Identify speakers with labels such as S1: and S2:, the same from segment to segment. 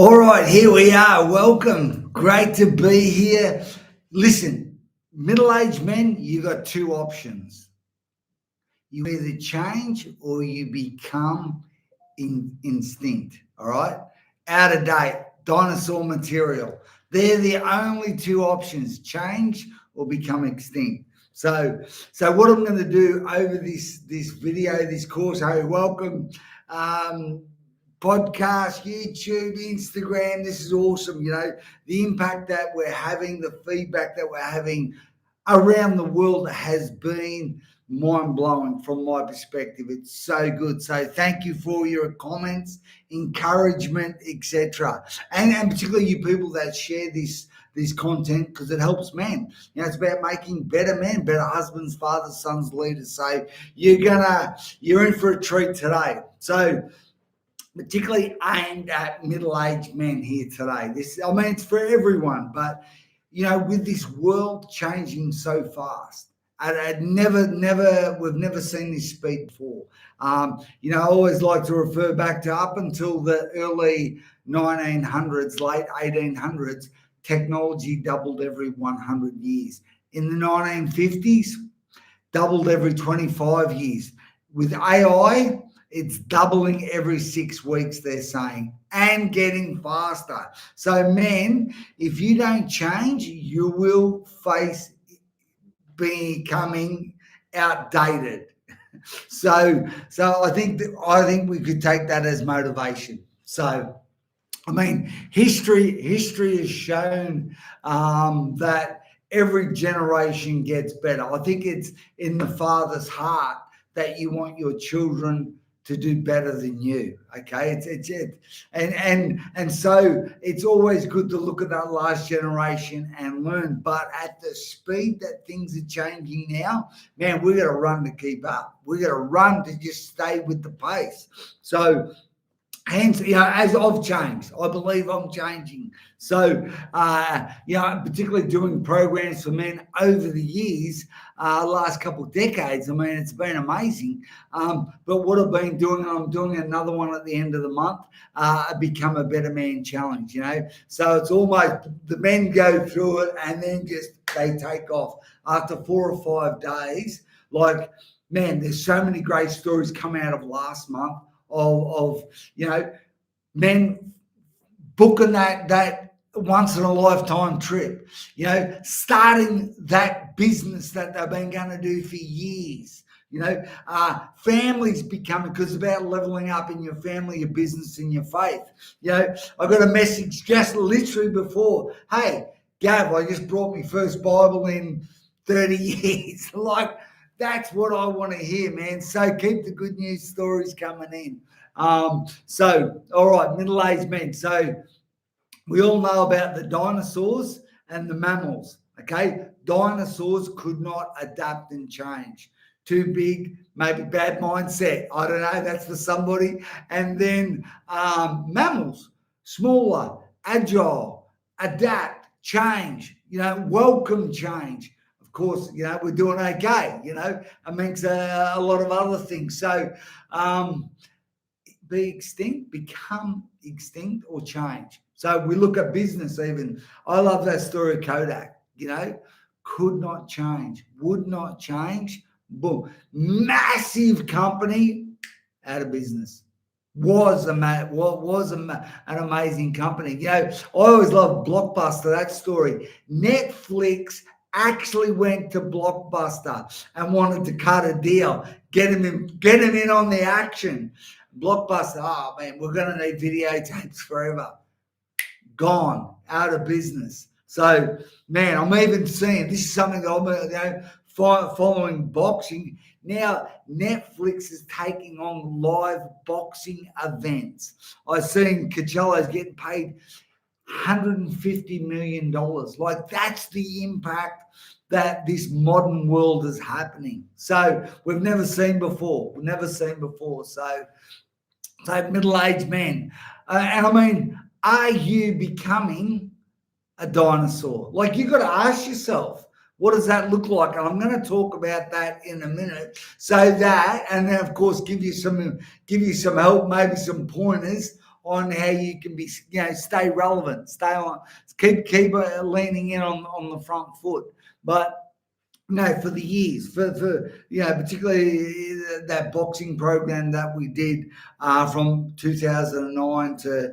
S1: All right, here we are. Welcome. Great to be here. Listen, middle-aged men, you got two options. You either change or you become instinct. All right, out of date, dinosaur material. They're the only two options: change or become extinct. So what I'm going to do over this video, this course. Hey, welcome. Podcast, YouTube, Instagram. This is awesome. The impact that we're having, the feedback that we're having around the world has been mind-blowing from my perspective. It's so good. So thank you for your comments, encouragement, etc. And particularly you people that share this content, because it helps men. It's about making better men, better husbands, fathers, sons, leaders. So you're in for a treat today. So particularly aimed at middle-aged men here today. It's for everyone, but with this world changing so fast, we've never seen this speed before. I always like to refer back to up until the early 1900s, late 1800s, technology doubled every 100 years. In the 1950s, doubled every 25 years. With AI, it's doubling every 6 weeks, they're saying, and getting faster. So men, if you don't change, you will face becoming outdated. So I think we could take that as motivation. So, history has shown that every generation gets better. I think it's in the father's heart that you want your children to do better than you. Okay, and so it's always good to look at that last generation and learn. But at the speed that things are changing now, man, we got to run to keep up. We got to run to just stay with the pace. So hence, as I've changed, I believe I'm changing. So, particularly doing programs for men over the years, last couple of decades, it's been amazing. But what I've been doing, I'm doing another one at the end of the month, Become a Better Man Challenge, So it's almost the men go through it and then they take off after 4 or 5 days. Like, man, there's so many great stories come out of last month. Of men booking that once in a lifetime trip, starting that business that they've been going to do for years, families becoming, because it's about leveling up in your family, your business, and your faith. I got a message just literally before, hey, Gav, I just brought my first Bible in 30 years. Like, that's what I want to hear, man. So keep the good news stories coming in. All right, middle-aged men. So we all know about the dinosaurs and the mammals, okay? Dinosaurs could not adapt and change. Too big, maybe bad mindset. I don't know, that's for somebody. And then mammals, smaller, agile, adapt, change, welcome change. Of course, we're doing okay, amongst a lot of other things. So be extinct, become extinct, or change. So we look at business even. I love that story of Kodak, could not change, would not change. Boom. Massive company, out of business. Was an amazing company. I always love Blockbuster, that story. Netflix actually went to Blockbuster and wanted to cut a deal, get him in on the action. Blockbuster, oh man, we're going to need videotapes forever. Gone, out of business. So, man, I'm even seeing, this is something that I'm following boxing. Now, Netflix is taking on live boxing events. I've seen Cancelo's getting paid $150 million. Like, that's the impact that this modern world is happening. So we've never seen before. So middle-aged men. Are you becoming a dinosaur? Like, you got to ask yourself, what does that look like? And I'm going to talk about that in a minute. So that, and then of course give you some help, maybe some pointers on how you can be, stay relevant, stay on, keep leaning in on the front foot. But no, for the years, for particularly that boxing program that we did from 2009 to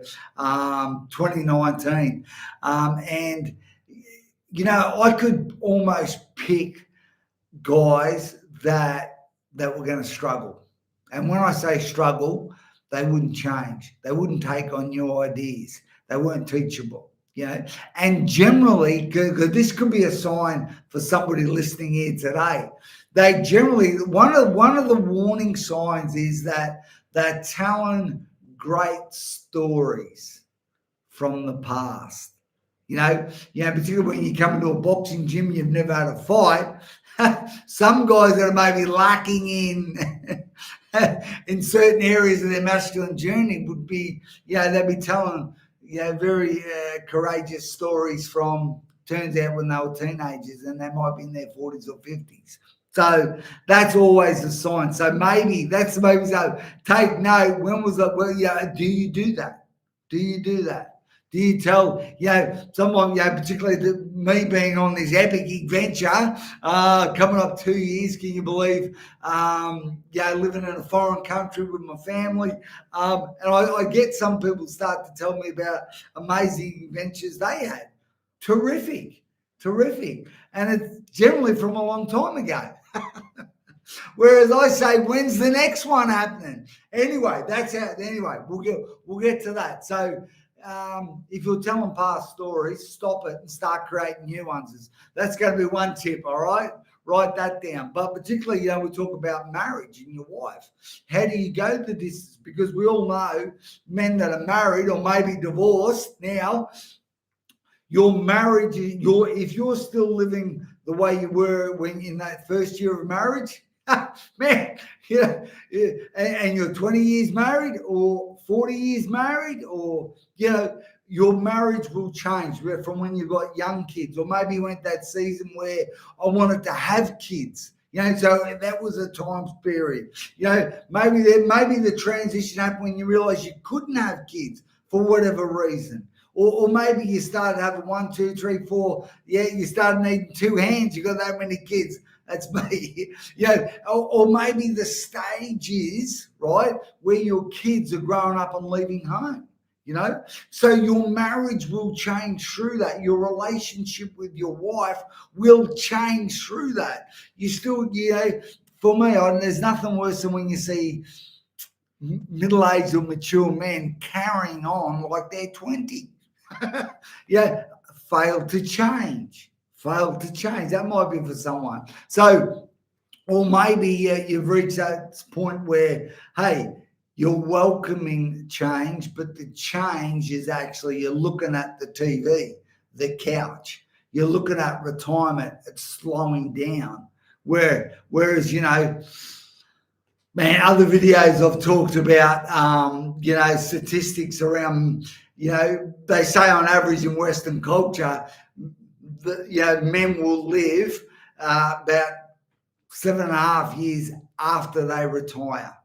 S1: 2019, and I could almost pick guys that were going to struggle. And when I say struggle, they wouldn't change. They wouldn't take on new ideas. They weren't teachable, And generally, this could be a sign for somebody listening here today. They generally, one of the warning signs is that they're telling great stories from the past. Particularly when you come into a boxing gym, you've never had a fight. Some guys that are maybe lacking in certain areas of their masculine journey would be, they'd be telling, very courageous stories from, turns out, when they were teenagers, and they might be in their 40s or 50s. So that's always a sign. So maybe so. Take note. When was that? Well, do you do that? Do you do that? Do you tell, someone, particularly me being on this epic adventure, coming up 2 years, can you believe, living in a foreign country with my family. And I get some people start to tell me about amazing adventures they had. Terrific. And it's generally from a long time ago. Whereas I say, when's the next one happening? Anyway, we'll get to that. So, if you're telling past stories, stop it and start creating new ones. That's going to be one tip, all right? Write that down. But particularly, we talk about marriage and your wife. How do you go the distance? Because we all know men that are married or maybe divorced now, your marriage, if you're still living the way you were when in that first year of marriage, man, and you're 20 years married or 40 years married, or your marriage will change from when you've got young kids, or maybe you went that season where I wanted to have kids. So that was a time period. Maybe the transition happened when you realised you couldn't have kids for whatever reason. Or maybe you started having 1, 2, 3, 4. You started needing 2 hands. You got that many kids. That's me. Or maybe the stage is, right, where your kids are growing up and leaving home. So your marriage will change through that. Your relationship with your wife will change through that. You still, for me, there's nothing worse than when you see middle-aged or mature men carrying on like they're 20. Failed to change. That might be for someone. So, or maybe you've reached that point where, hey, you're welcoming change, but the change is actually you're looking at the TV, the couch. You're looking at retirement. It's slowing down. Whereas, man, other videos I've talked about, statistics around, they say on average in Western culture, men will live about 7.5 years after they retire.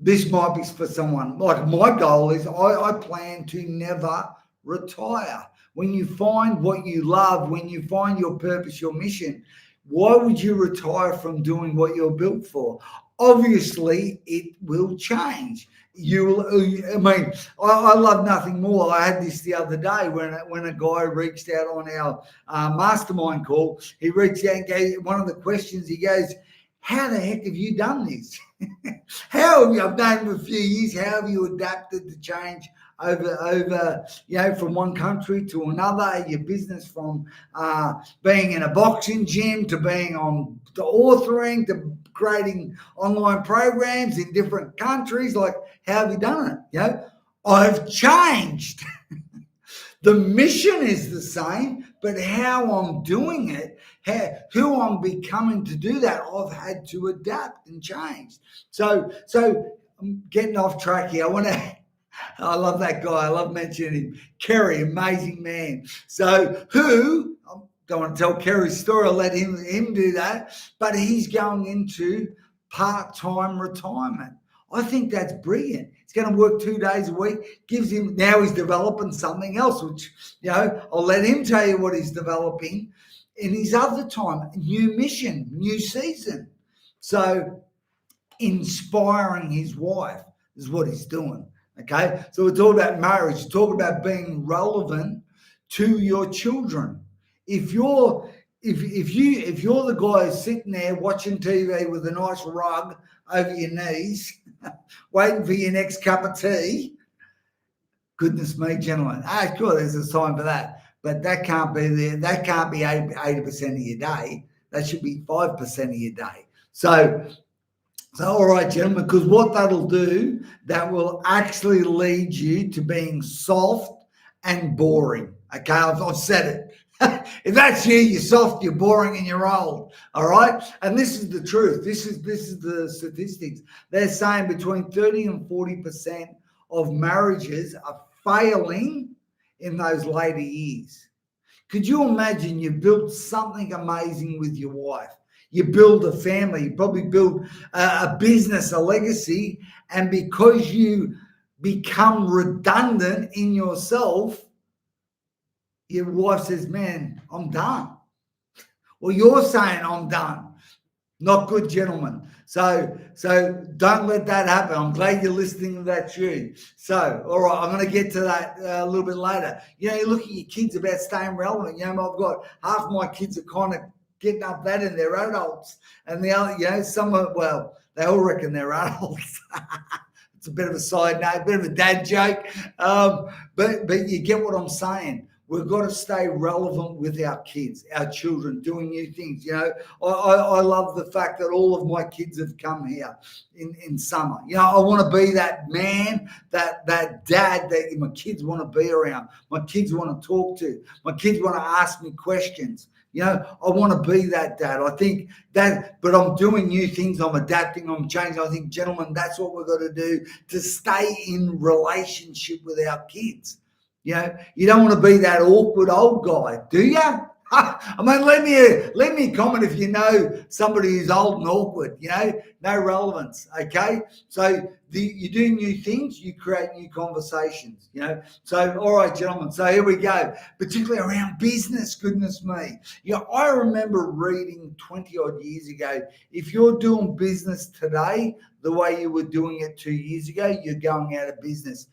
S1: This might be for someone. Like my goal is I plan to never retire. When you find what you love, when you find your purpose, your mission, why would you retire from doing what you're built for? Obviously, it will change. I love nothing more. I had this the other day when a guy reached out on our mastermind call. He reached out and gave one of the questions. He goes, how the heck have you done this? How have you, I've known him a few years, how have you adapted to change over from one country to another, your business from being in a boxing gym to being on the authoring to creating online programs in different countries? Like, how have you done it? I've changed. The mission is the same, but how I'm doing it, who I'm becoming to do that, I've had to adapt and change. So I'm getting off track here. I love that guy. I love mentioning him. Kerry, amazing man. So I don't want to tell Kerry's story. I'll let him do that. But he's going into part-time retirement. I think that's brilliant. He's going to work 2 days a week, gives him, now he's developing something else, which, I'll let him tell you what he's developing in his other time. New mission, new season. So inspiring his wife is what he's doing. Okay. So we're talking about marriage, we're talking about being relevant to your children. If you're the guy who's sitting there watching TV with a nice rug over your knees, waiting for your next cup of tea, goodness me, gentlemen, sure, there's a sign for that, but that can't be there. That can't be 80% of your day. That should be 5% of your day. So all right, gentlemen, because what that'll do, that will actually lead you to being soft and boring. Okay, I've said it. If that's you, you're soft, you're boring, and you're old. All right, and this is the truth. This is the statistics. They're saying between 30 and 40% of marriages are failing in those later years. Could you imagine you built something amazing with your wife? You build a family, you probably build a business, a legacy, and because you become redundant in yourself, your wife says, man, I'm done. Well, you're saying I'm done. Not good, gentlemen. So don't let that happen. I'm glad you're listening to that tune. So, all right, I'm going to get to that a little bit later. You look at your kids about staying relevant. I've got half my kids are kind of getting up that in their adults, and the other, some are, well, they all reckon they're adults. It's a bit of a side note, a bit of a dad joke, but you get what I'm saying. We've got to stay relevant with our kids, our children, doing new things. I love the fact that all of my kids have come here in summer. I want to be that man, that dad that my kids want to be around. My kids want to talk to. My kids want to ask me questions. I want to be that dad. I think that, but I'm doing new things. I'm adapting. I'm changing. I think, gentlemen, that's what we've got to do to stay in relationship with our kids. You don't want to be that awkward old guy, do you? I mean, let me comment if you know somebody who's old and awkward. No relevance. Okay, so you do new things, you create new conversations. So all right, gentlemen. So here we go. Particularly around business. Goodness me. I remember reading 20 odd years ago. If you're doing business today the way you were doing it 2 years ago, you're going out of business.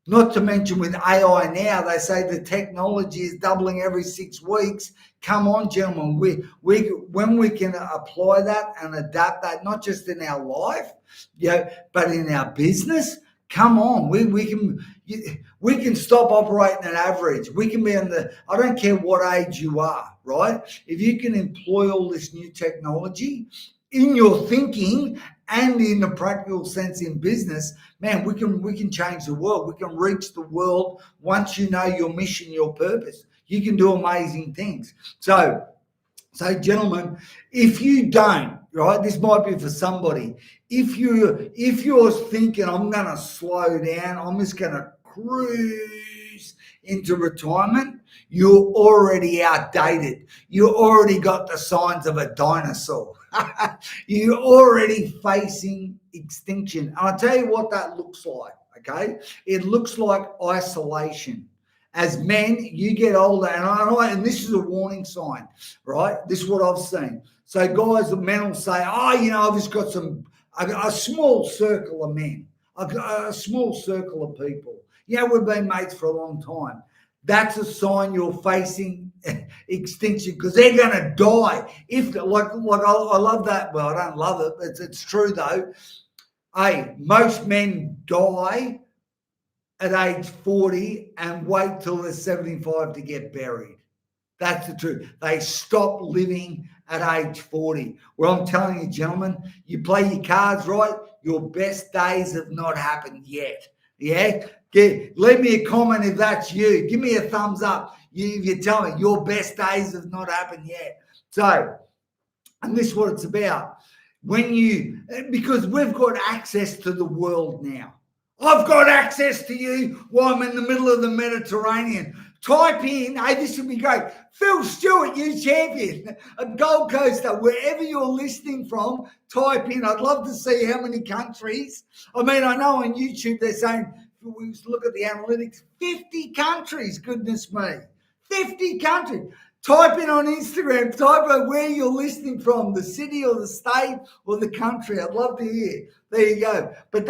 S1: Not to mention with AI now, they say the technology is doubling every 6 weeks. Come on, gentlemen. When we can apply that and adapt that, not just in our life, but in our business, come on. We can stop operating at average. We can be I don't care what age you are, right? If you can employ all this new technology in your thinking and in a practical sense in business, man, we can change the world. We can reach the world once you know your mission, your purpose. You can do amazing things. So gentlemen, if you don't, right, this might be for somebody. If you're thinking, I'm going to slow down, I'm just going to cruise into retirement, you're already outdated. You already got the signs of a dinosaur. You're already facing extinction. And I'll tell you what that looks like, okay? It looks like isolation. As men, you get older, and this is a warning sign, right? This is what I've seen. So guys, men will say, I've just got a small circle of men, a small circle of people. We've been mates for a long time. That's a sign you're facing extinction because they're going to die. I love that. Well, I don't love it, but it's true though. Hey, most men die at age 40 and wait till they're 75 to get buried. That's the truth. They stop living at age 40. Well, I'm telling you, gentlemen, you play your cards right, your best days have not happened yet. Yeah? Leave me a comment if that's you. Give me a thumbs up if you tell me your best days have not happened yet. So, and this is what it's about. Because we've got access to the world now. I've got access to you while I'm in the middle of the Mediterranean Type in, hey, this would be great. Phil Stewart, you champion, a Gold Coaster, wherever you're listening from, type in. I'd love to see how many countries. I mean, I know on YouTube they're saying, we look at the analytics, 50 countries, goodness me. 50 countries. Type in on Instagram, type in where you're listening from, the city or the state or the country. I'd love to hear. There you go. But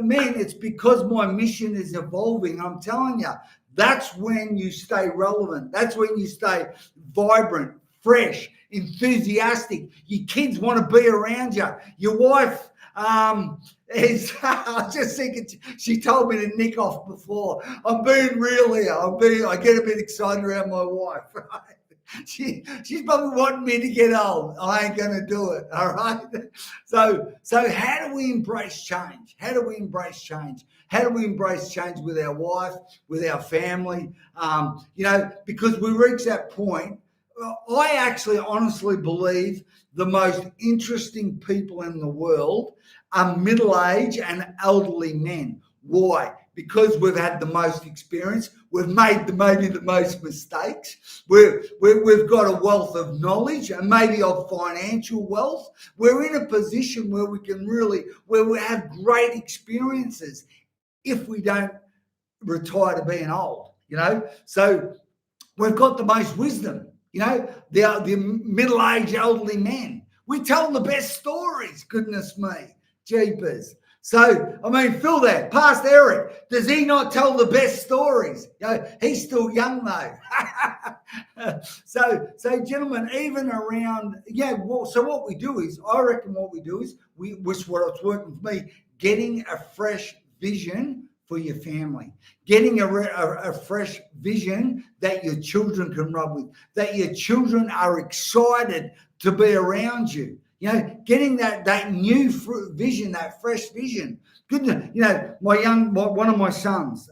S1: man, it's because my mission is evolving. I'm telling you, that's when you stay relevant. That's when you stay vibrant, fresh, enthusiastic. Your kids want to be around you. Your wife is, I just think she told me to nick off before. I'm being real here. I get a bit excited around my wife. Right? She's probably wanting me to get old. I ain't going to do it. All right. So how do we embrace change? How do we embrace change? How do we embrace change with our wife, with our family? Because we reach that point. I actually honestly believe the most interesting people in the world are middle-aged and elderly men. Why? Because we've had the most experience. We've made maybe the most mistakes. We've got a wealth of knowledge and maybe of financial wealth. We're in a position where we have great experiences if we don't retire to being old, So we've got the most wisdom, the middle-aged elderly men. We tell the best stories, goodness me, jeepers. So, I mean, Phil there, past Eric, does he not tell the best stories? He's still young though. So gentlemen, even around, so what we do is, I reckon what we do is, what's working for me, getting a fresh vision for your family, getting a fresh vision that your children can rub with, that your children are excited to be around you. Getting that new vision, that fresh vision. Goodness, one of my sons,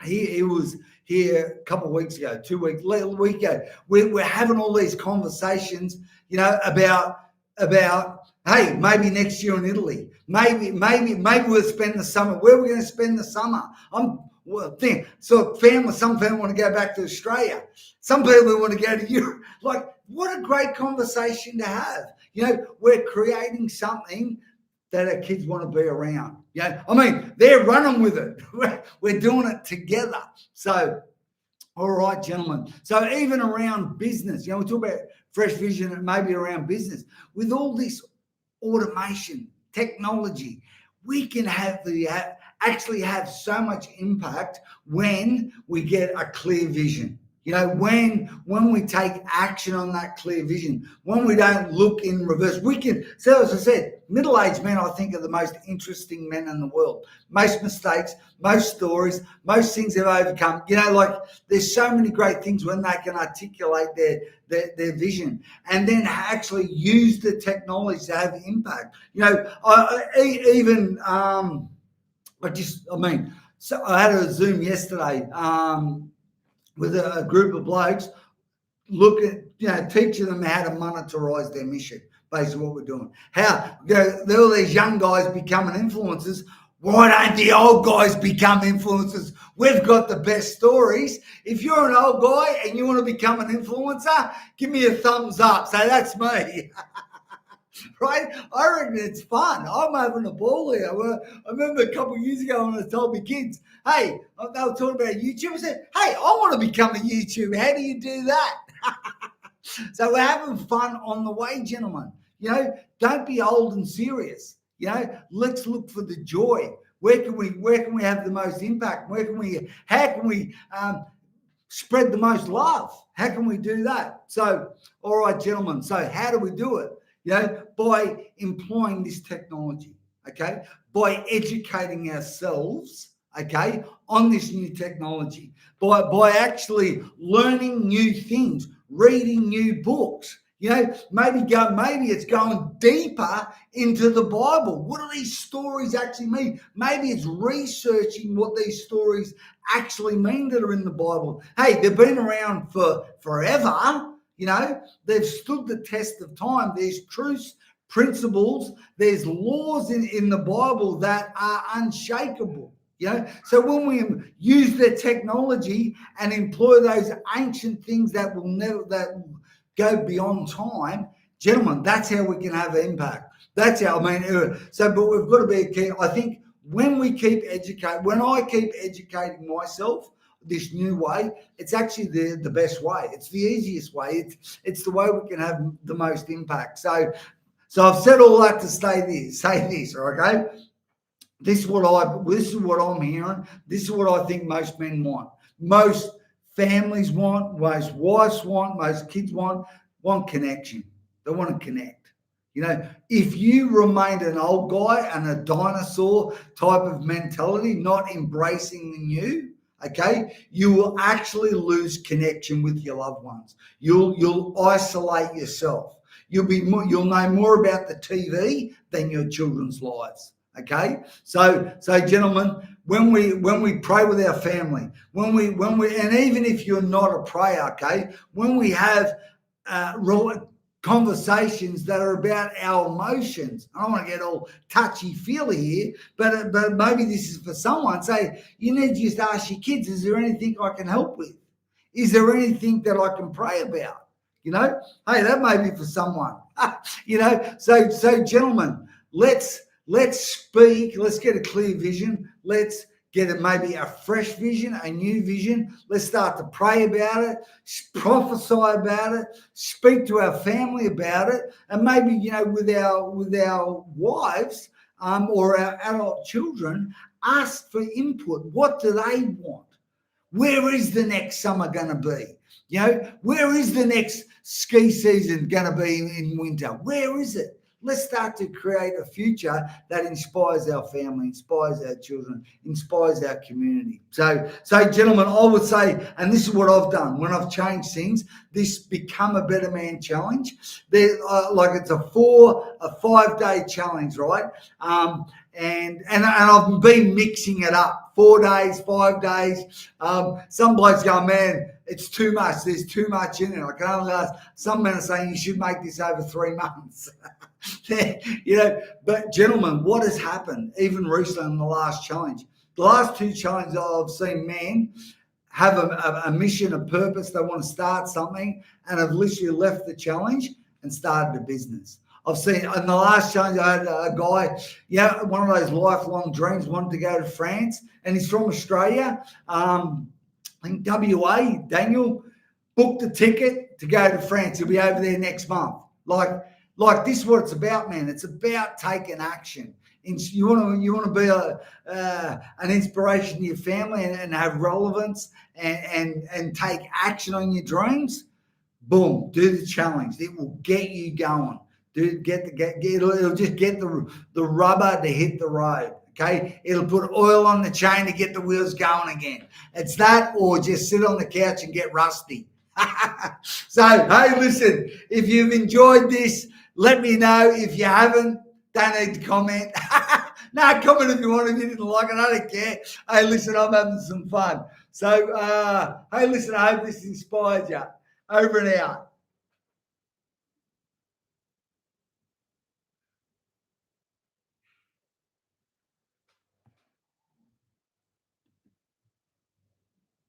S1: he was here a couple of weeks ago, 2 weeks, a week ago. We're having all these conversations, about hey, maybe next year in Italy, maybe we'll spend the summer. Where are we going to spend the summer? Some family want to go back to Australia. Some people want to go to Europe. Like, what a great conversation to have. We're creating something that our kids want to be around. I mean, they're running with it. We're doing it together. So, all right, gentlemen. So even around business, we talk about fresh vision and maybe around business. With all this automation, technology, we can actually have so much impact when we get a clear vision. When we take action on that clear vision, when we don't look in reverse, we can. So as I said, middle-aged men, I think, are the most interesting men in the world. Most mistakes, most stories, most things they've overcome. There's so many great things when they can articulate their vision and then actually use the technology to have impact. So I had a Zoom yesterday. With a group of blokes, teaching them how to monetize their mission, basically what we're doing. How all these young guys becoming influencers. Why don't the old guys become influencers? We've got the best stories. If you're an old guy and you want to become an influencer, give me a thumbs up. Say, that's me. Right? I reckon it's fun. I'm having a ball here. I remember a couple of years ago when I told my kids, hey, they were talking about YouTube. I said, hey, I want to become a YouTuber. How do you do that? So we're having fun on the way, gentlemen. Don't be old and serious. Let's look for the joy. Where can we have the most impact? How can we spread the most love? How can we do that? So, all right, gentlemen. So how do we do it? By employing this technology, okay? By educating ourselves, okay, on this new technology, by actually learning new things, reading new books, maybe it's going deeper into the Bible. What do these stories actually mean? Maybe it's researching what these stories actually mean that are in the Bible. Hey, they've been around for forever. They've stood the test of time. There's truths, principles, there's laws in the Bible that are unshakable. So when we use the technology and employ those ancient things that go beyond time, gentlemen, that's how we can have impact. That's how, but we've got to be keen. I think when I keep educating myself this new way, it's actually the best way. It's the easiest way. It's the way we can have the most impact. So I've said all that to say this, okay? This is what I'm hearing. This is what I think most men want. Most families want, most wives want, most kids want connection. They want to connect. If you remained an old guy and a dinosaur type of mentality, not embracing the new, okay, you will actually lose connection with your loved ones. You'll isolate yourself. You'll know more about the TV than your children's lives. Okay, so gentlemen, when we pray with our family, when we and even if you're not a prayer, okay, when we have conversations that are about our emotions. I don't want to get all touchy-feely here, but maybe this is for someone. Say, you need to just ask your kids, is there anything I can help with? Is there anything that I can pray about? Hey, that may be for someone. So gentlemen, let's speak, let's get a clear vision, let's get maybe a fresh vision, a new vision. Let's start to pray about it, prophesy about it, speak to our family about it, and maybe with our wives or our adult children, ask for input. What do they want? Where is the next summer going to be? Where is the next ski season going to be in winter? Where is it? Let's start to create a future that inspires our family, inspires our children, inspires our community. So gentlemen, I would say, and this is what I've done when I've changed things, this Become a Better Man challenge. It's a 5-day challenge, right? And I've been mixing it up, 4 days, 5 days. Some blokes go, man, it's too much. There's too much in it. I can only ask. Some men are saying you should make this over 3 months. But gentlemen, what has happened even recently in the last challenge? The last 2 challenges I've seen men have a mission, a purpose. They want to start something and have literally left the challenge and started a business. I've seen in the last challenge, I had a guy, one of those lifelong dreams, wanted to go to France, and he's from Australia. I think WA, Daniel, booked a ticket to go to France. He'll be over there next month. Like this is what it's about, man. It's about taking action. You want to be an inspiration to your family and have relevance and take action on your dreams. Boom, do the challenge. It will get you going. It'll just get the rubber to hit the road. Okay, it'll put oil on the chain to get the wheels going again. It's that, or just sit on the couch and get rusty. So, hey, listen, if you've enjoyed this, let me know. If you haven't, don't need to comment. No, comment if you want. If you didn't like it, I don't care. Hey, listen, I'm having some fun. So, hey, listen, I hope this inspired you. Over and out.